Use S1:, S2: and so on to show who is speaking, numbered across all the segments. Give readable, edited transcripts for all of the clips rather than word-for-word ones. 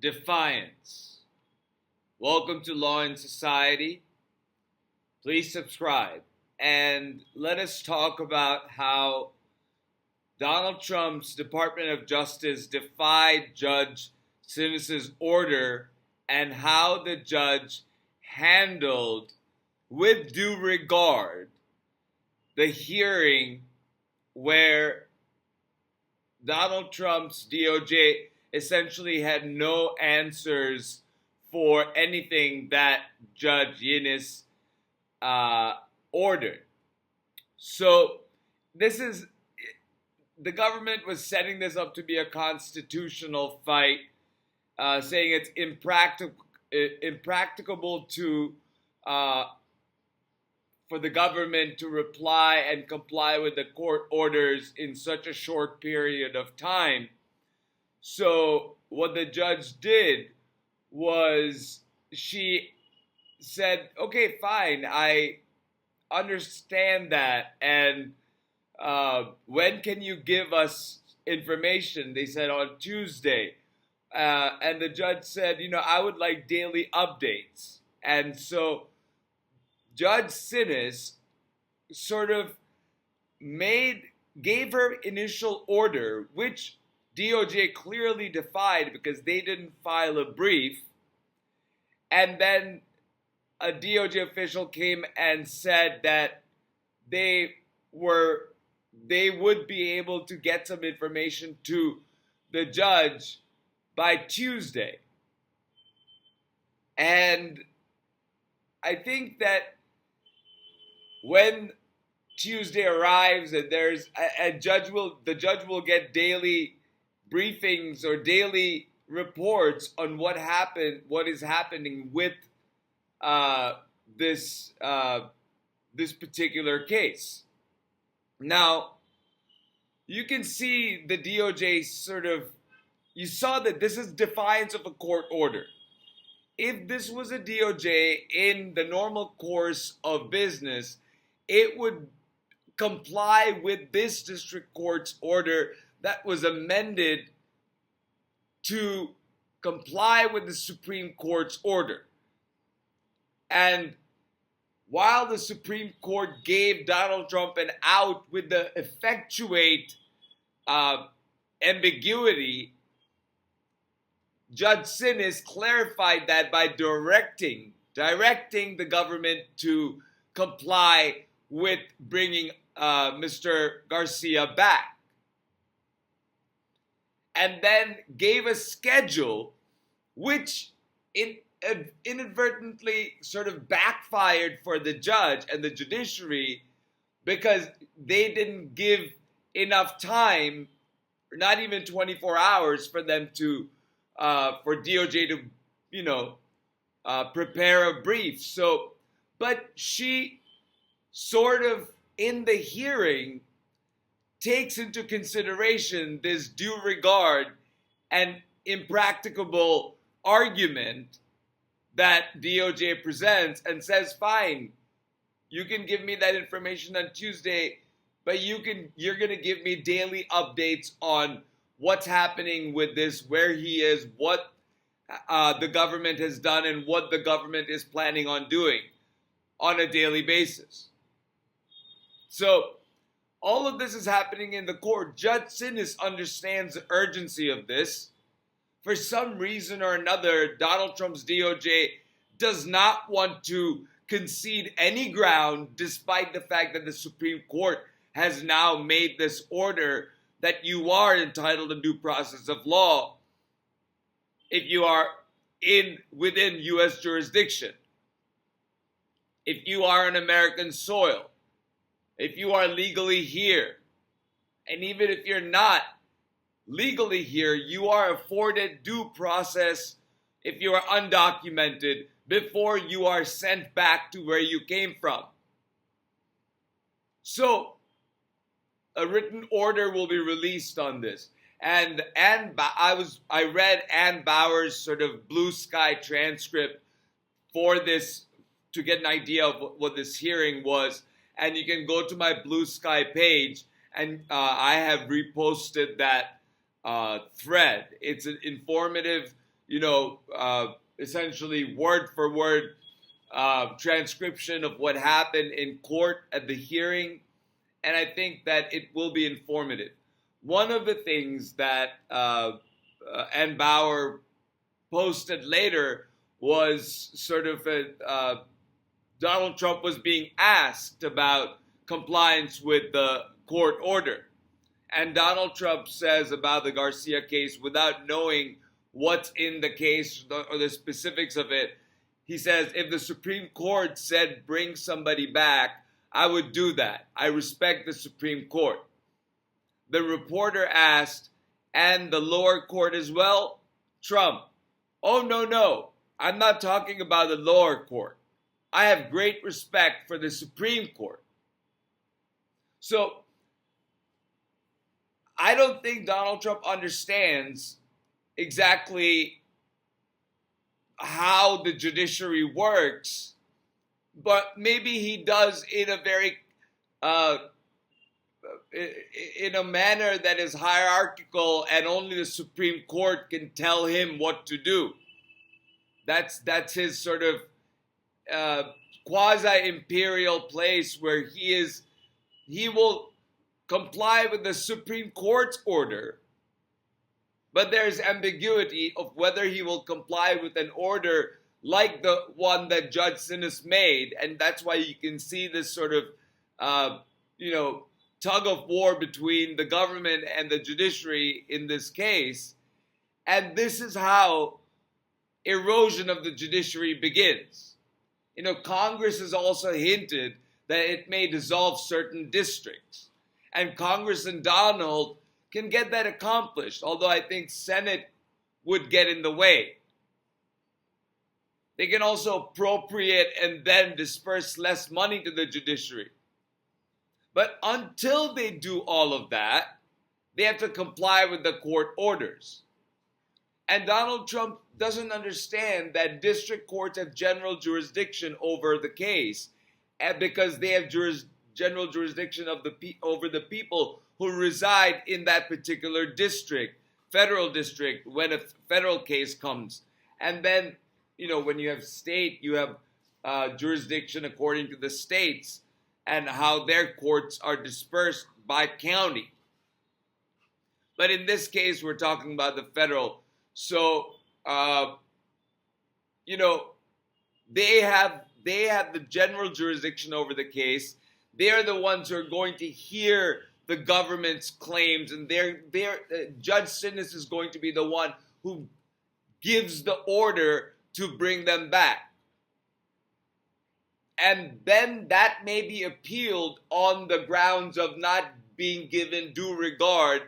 S1: Defiance. Welcome to Law and Society. Please subscribe and let us talk about how Donald Trump's Department of Justice defied Judge Sinis's order and how the judge handled, with due regard, the hearing where Donald Trump's DOJ essentially had no answers for anything that Judge Sinis ordered. So the government was setting this up to be a constitutional fight, saying it's impracticable for the government to reply and comply with the court orders in such a short period of time. So what the judge did was she said, okay, fine, I understand that. And when can you give us information? They said on Tuesday. And the judge said, I would like daily updates. And so Judge Sinis sort of gave her initial order, which DOJ clearly defied because they didn't file a brief. And then a DOJ official came and said that they would be able to get some information to the judge by Tuesday. And I think that when Tuesday arrives and the judge will get daily briefings or daily reports on what is happening with this particular case. Now, you can see the DOJ you saw that this is defiance of a court order. If this was a DOJ in the normal course of business, it would comply with this district court's order that was amended to comply with the Supreme Court's order. And while the Supreme Court gave Donald Trump an out with the effectuate ambiguity, Judge Sinis clarified that by directing the government to comply with bringing Mr. Garcia back. And then gave a schedule which inadvertently sort of backfired for the judge and the judiciary because they didn't give enough time, not even 24 hours, for them to for DOJ to prepare a brief. So, but she sort of in the hearing takes into consideration this due regard and impracticable argument that DOJ presents and says, fine, you can give me that information on Tuesday, but you're going to give me daily updates on what's happening with this, where he is, what the government has done, and what the government is planning on doing on a daily basis. So all of this is happening in the court. Judge Sinis understands the urgency of this. For some reason or another, Donald Trump's DOJ does not want to concede any ground, despite the fact that the Supreme Court has now made this order that you are entitled to due process of law if you are within U.S. jurisdiction, if you are on American soil, if you are legally here, and even if you're not legally here, you are afforded due process if you are undocumented before you are sent back to where you came from. So, a written order will be released on this. And I read Ann Bauer's sort of blue sky transcript for this to get an idea of what this hearing was. And you can go to my Blue Sky page, and I have reposted that thread. It's an informative. essentially word for word transcription of what happened in court at the hearing, and I think that it will be informative. One of the things that Ann Bauer posted later was sort of Donald Trump was being asked about compliance with the court order. And Donald Trump says about the Garcia case, without knowing what's in the case or the specifics of it, he says, if the Supreme Court said bring somebody back, I would do that. I respect the Supreme Court. The reporter asked, and the lower court as well? Trump, oh, no, I'm not talking about the lower court. I have great respect for the Supreme Court. So, I don't think Donald Trump understands exactly how the judiciary works, but maybe he does in a very in a manner that is hierarchical, and only the Supreme Court can tell him what to do. That's his sort of quasi-imperial place where he will comply with the Supreme Court's order, but there's ambiguity of whether he will comply with an order like the one that Judge Sinis made, and that's why you can see this sort of, tug of war between the government and the judiciary in this case, and this is how erosion of the judiciary begins. Congress has also hinted that it may dissolve certain districts. And Congressman Donald can get that accomplished, although I think Senate would get in the way. They can also appropriate and then disperse less money to the judiciary. But until they do all of that, they have to comply with the court orders. And Donald Trump doesn't understand that district courts have general jurisdiction over the case, and because they have general jurisdiction over the people who reside in that particular district, federal district, when a federal case comes. And then, when you have state, you have jurisdiction according to the states and how their courts are dispersed by county. But in this case, we're talking about the federal. So, they have the general jurisdiction over the case. They are the ones who are going to hear the government's claims, and Judge Sinis is going to be the one who gives the order to bring them back. And then that may be appealed on the grounds of not being given due regard,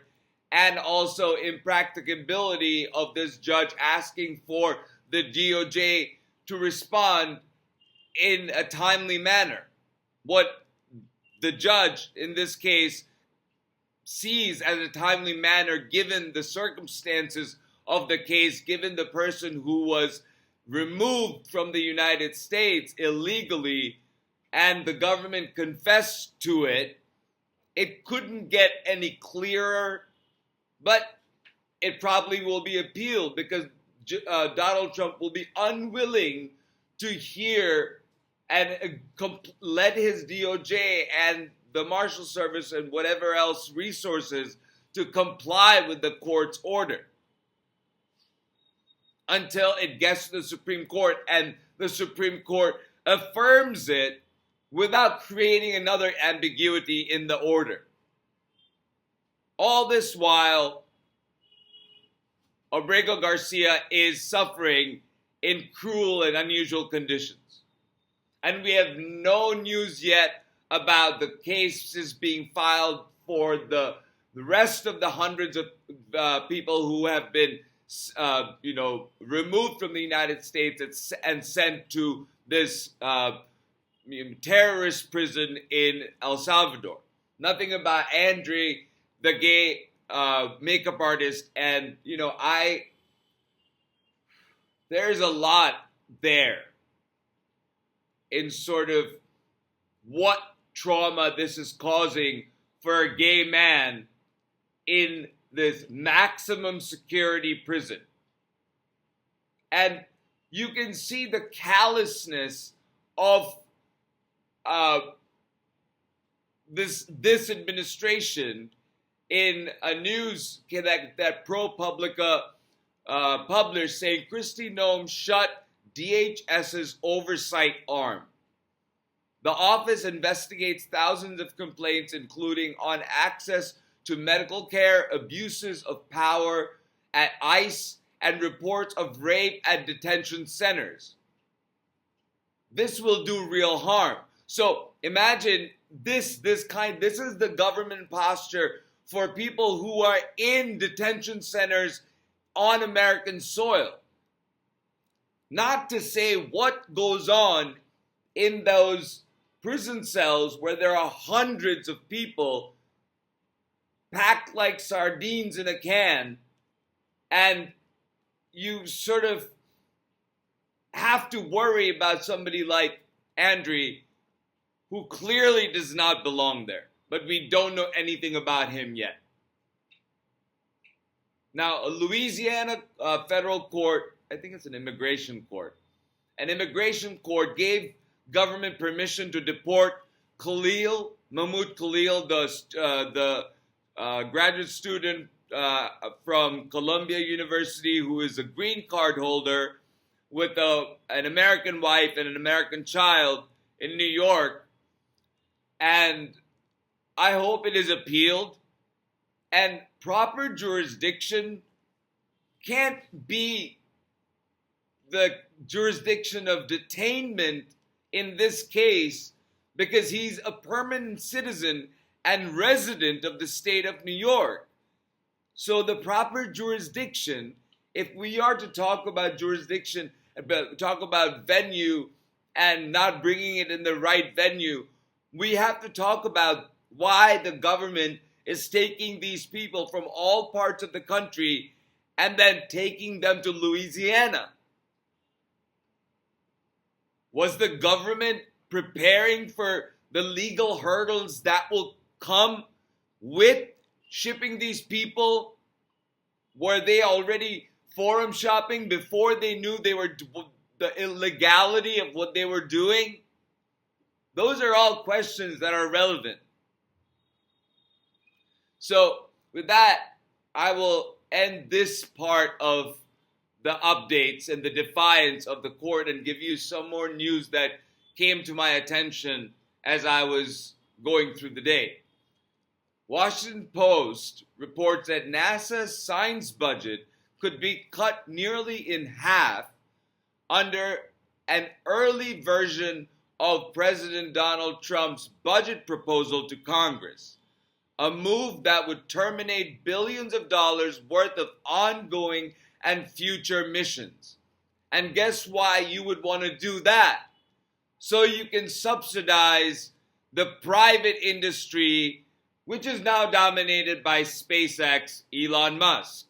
S1: and also impracticability of this judge asking for the DOJ to respond in a timely manner. What the judge in this case sees as a timely manner, given the circumstances of the case, given the person who was removed from the United States illegally and the government confessed to it, it couldn't get any clearer, but it probably will be appealed because Donald Trump will be unwilling to hear and let his DOJ and the Marshal Service and whatever else resources to comply with the court's order until it gets to the Supreme Court and the Supreme Court affirms it without creating another ambiguity in the order. All this while, Obrego Garcia is suffering in cruel and unusual conditions. And we have no news yet about the cases being filed for the rest of the hundreds of people who have been removed from the United States and sent to this terrorist prison in El Salvador. Nothing about Andre, the gay makeup artist, and there's a lot there in sort of what trauma this is causing for a gay man in this maximum security prison. And you can see the callousness of this administration in a news that ProPublica published, saying Kristi Noem shut DHS's oversight arm. The office investigates thousands of complaints, including on access to medical care, abuses of power at ICE, and reports of rape at detention centers. This will do real harm. So imagine this is the government posture for people who are in detention centers on American soil. Not to say what goes on in those prison cells where there are hundreds of people packed like sardines in a can, and you sort of have to worry about somebody like Andre, who clearly does not belong there, but we don't know anything about him yet. Now, a Louisiana federal court, I think it's an immigration court gave government permission to deport Mahmoud Khalil, the graduate student from Columbia University, who is a green card holder with an American wife and an American child in New York. And I hope it is appealed. And proper jurisdiction can't be the jurisdiction of detainment in this case, because he's a permanent citizen and resident of the state of New York. So the proper jurisdiction, if we are to talk about jurisdiction, talk about venue and not bringing it in the right venue, we have to talk about why the government is taking these people from all parts of the country and then taking them to Louisiana. Was the government preparing for the legal hurdles that will come with shipping these people? Were they already forum shopping before they knew the illegality of what they were doing? Those are all questions that are relevant. So with that, I will end this part of the updates and the defiance of the court and give you some more news that came to my attention as I was going through the day. Washington Post reports that NASA's science budget could be cut nearly in half under an early version of President Donald Trump's budget proposal to Congress, a move that would terminate billions of dollars worth of ongoing and future missions. And guess why you would want to do that? So you can subsidize the private industry, which is now dominated by SpaceX, Elon Musk.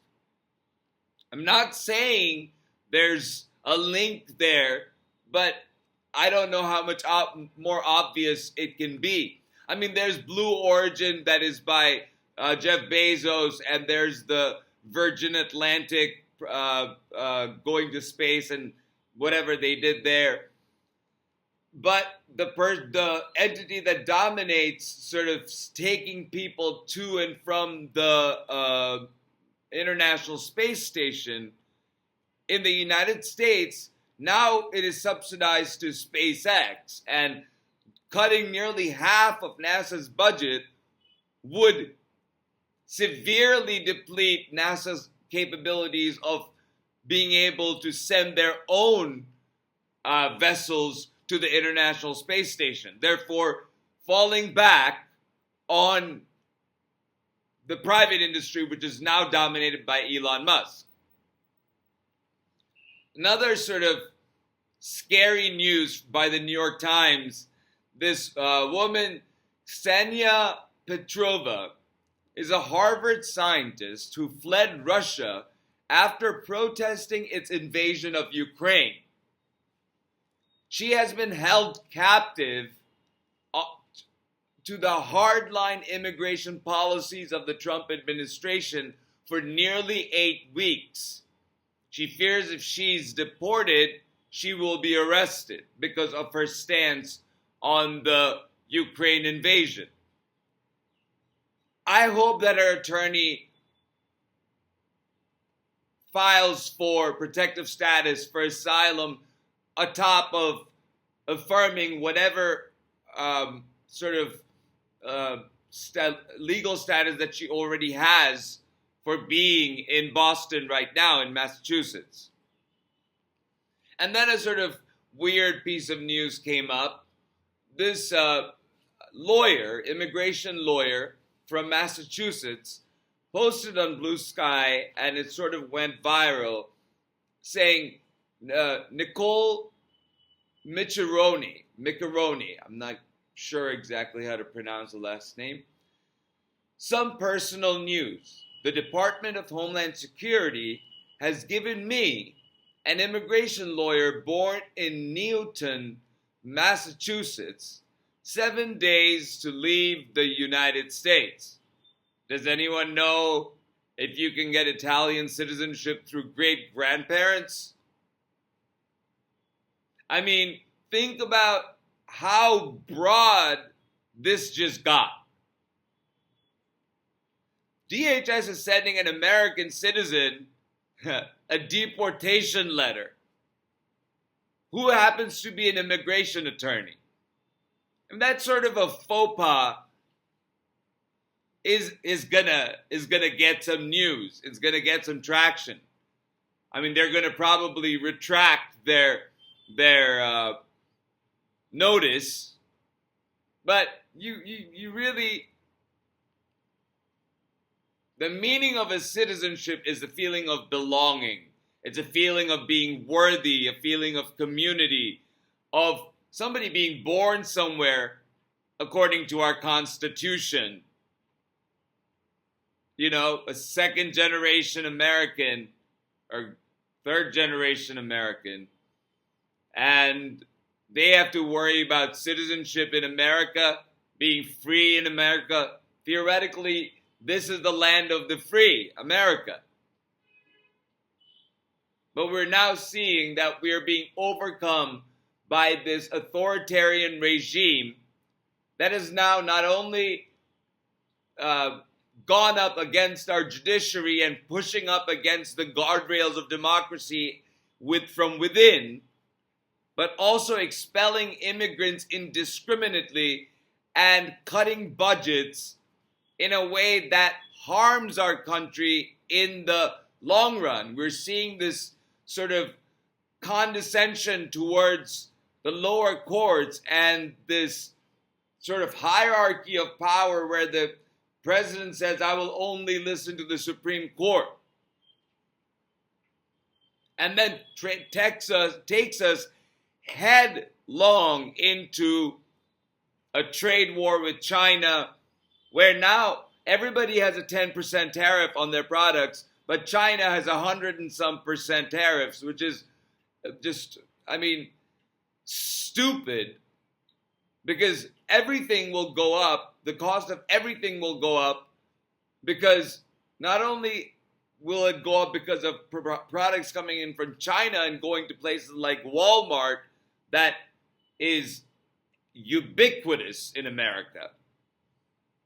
S1: I'm not saying there's a link there, but I don't know how much more obvious it can be. I mean, there's Blue Origin that is by Jeff Bezos, and there's the Virgin Atlantic going to space and whatever they did there. But the entity that dominates sort of taking people to and from the International Space Station in the United States, now it is subsidized to SpaceX, and cutting nearly half of NASA's budget would severely deplete NASA's capabilities of being able to send their own vessels to the International Space Station, therefore falling back on the private industry, which is now dominated by Elon Musk. Another sort of scary news by the New York Times, this woman, Ksenia Petrova, is a Harvard scientist who fled Russia after protesting its invasion of Ukraine. She has been held captive to the hardline immigration policies of the Trump administration for nearly 8 weeks. She fears if she's deported, she will be arrested because of her stance on the Ukraine invasion. I hope that her attorney files for protective status for asylum atop of affirming whatever legal status that she already has for being in Boston right now, in Massachusetts. And then a sort of weird piece of news came up. This immigration lawyer from Massachusetts, posted on Blue Sky, and it sort of went viral, saying Nicole Miccaroni, I'm not sure exactly how to pronounce the last name. Some personal news. The Department of Homeland Security has given me, an immigration lawyer born in Newton, Massachusetts, 7 days to leave the United States. Does anyone know if you can get Italian citizenship through great-grandparents? I mean, think about how broad this just got. DHS is sending an American citizen a deportation letter who happens to be an immigration attorney. And that sort of a faux pas is gonna get some news. It's gonna get some traction. I mean, they're gonna probably retract their notice, but you really, the meaning of a citizenship is a feeling of belonging. It's a feeling of being worthy, a feeling of community, of somebody being born somewhere according to our Constitution. You know, a second generation American or third generation American, and they have to worry about citizenship in America, being free in America. Theoretically, this is the land of the free, America. But we're now seeing that we are being overcome by this authoritarian regime that has now not only gone up against our judiciary and pushing up against the guardrails of democracy from within, but also expelling immigrants indiscriminately and cutting budgets in a way that harms our country in the long run. We're seeing this sort of condescension towards the lower courts and this sort of hierarchy of power where the president says, I will only listen to the Supreme Court. And then takes us headlong into a trade war with China, where now everybody has a 10% tariff on their products, but China has 100 and some percent tariffs, which is just, I mean, stupid, because everything will go up. The cost of everything will go up because not only will it go up because of products coming in from China and going to places like Walmart that is ubiquitous in America.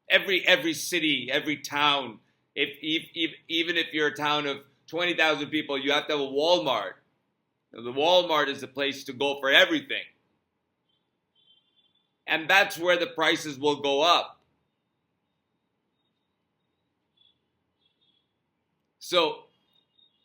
S1: Every city, every town, even if you're a town of 20,000 people, you have to have a Walmart. The Walmart is the place to go for everything. And that's where the prices will go up. So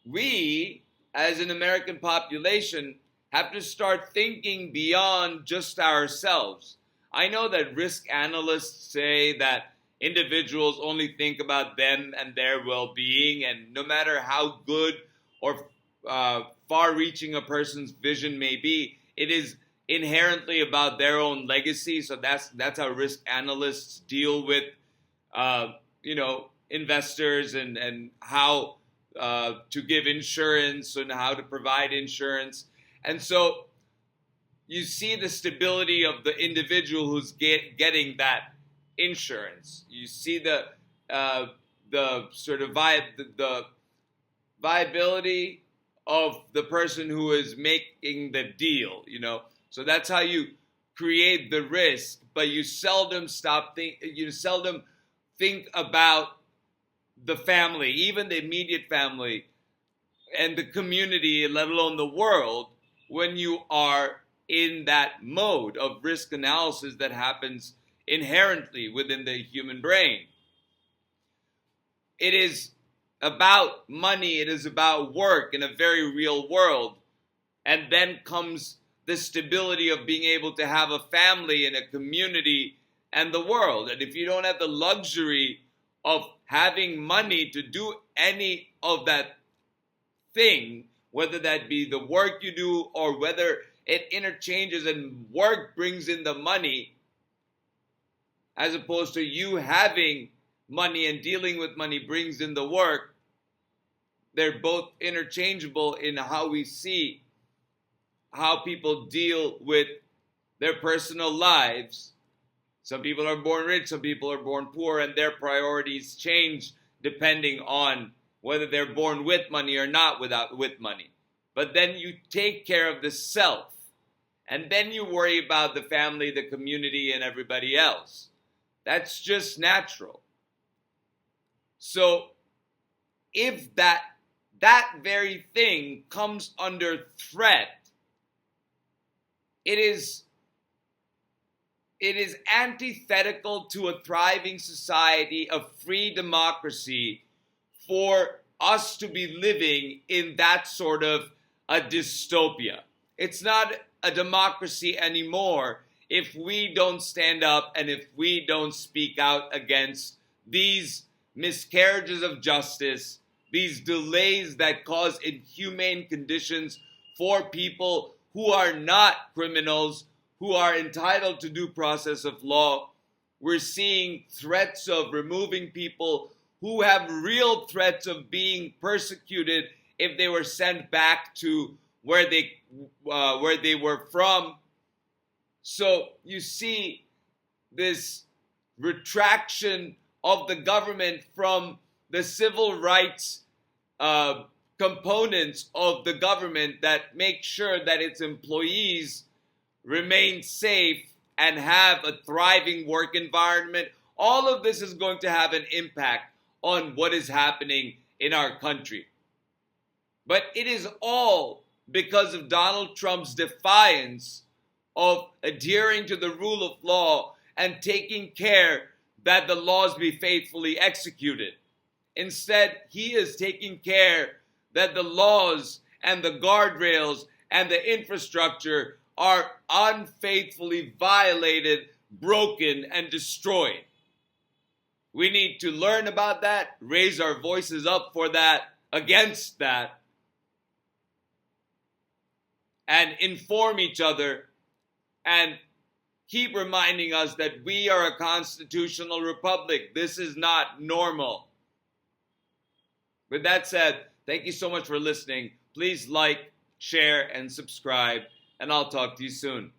S1: we, as an American population, have to start thinking beyond just ourselves. I know that risk analysts say that individuals only think about them and their well-being, and no matter how good or far-reaching a person's vision may be, it is inherently about their own legacy. So that's how risk analysts deal with investors and how to give insurance and how to provide insurance. And so you see the stability of the individual who's getting that insurance. You see the sort of the viability of the person who is making the deal, you know. So that's how you create the risk, but you seldom think about the family, even the immediate family and the community, let alone the world, when you are in that mode of risk analysis that happens inherently within the human brain. It is about money, it is about work in a very real world. And then comes the stability of being able to have a family and a community and the world. And if you don't have the luxury of having money to do any of that thing, whether that be the work you do or whether it interchanges and work brings in the money, as opposed to you having money and dealing with money brings in the work, they're both interchangeable in how we see how people deal with their personal lives. Some people are born rich, some people are born poor, and their priorities change depending on whether they're born with money or not with money. But then you take care of the self, and then you worry about the family, the community, and everybody else. That's just natural. So if that very thing comes under threat, it is antithetical to a thriving society, a free democracy, for us to be living in that sort of a dystopia. It's not a democracy anymore if we don't stand up and if we don't speak out against these miscarriages of justice, these delays that cause inhumane conditions for people who are not criminals, who are entitled to due process of law. We're seeing threats of removing people who have real threats of being persecuted if they were sent back to where they were from. So you see this retraction of the government from the civil rights components of the government that make sure that its employees remain safe and have a thriving work environment. All of this is going to have an impact on what is happening in our country. But it is all because of Donald Trump's defiance of adhering to the rule of law and taking care that the laws be faithfully executed. Instead, he is taking care that the laws and the guardrails and the infrastructure are unfaithfully violated, broken, and destroyed. We need to learn about that, raise our voices up for that, against that, and inform each other and keep reminding us that we are a constitutional republic. This is not normal. With that said, thank you so much for listening. Please like, share, and subscribe, and I'll talk to you soon.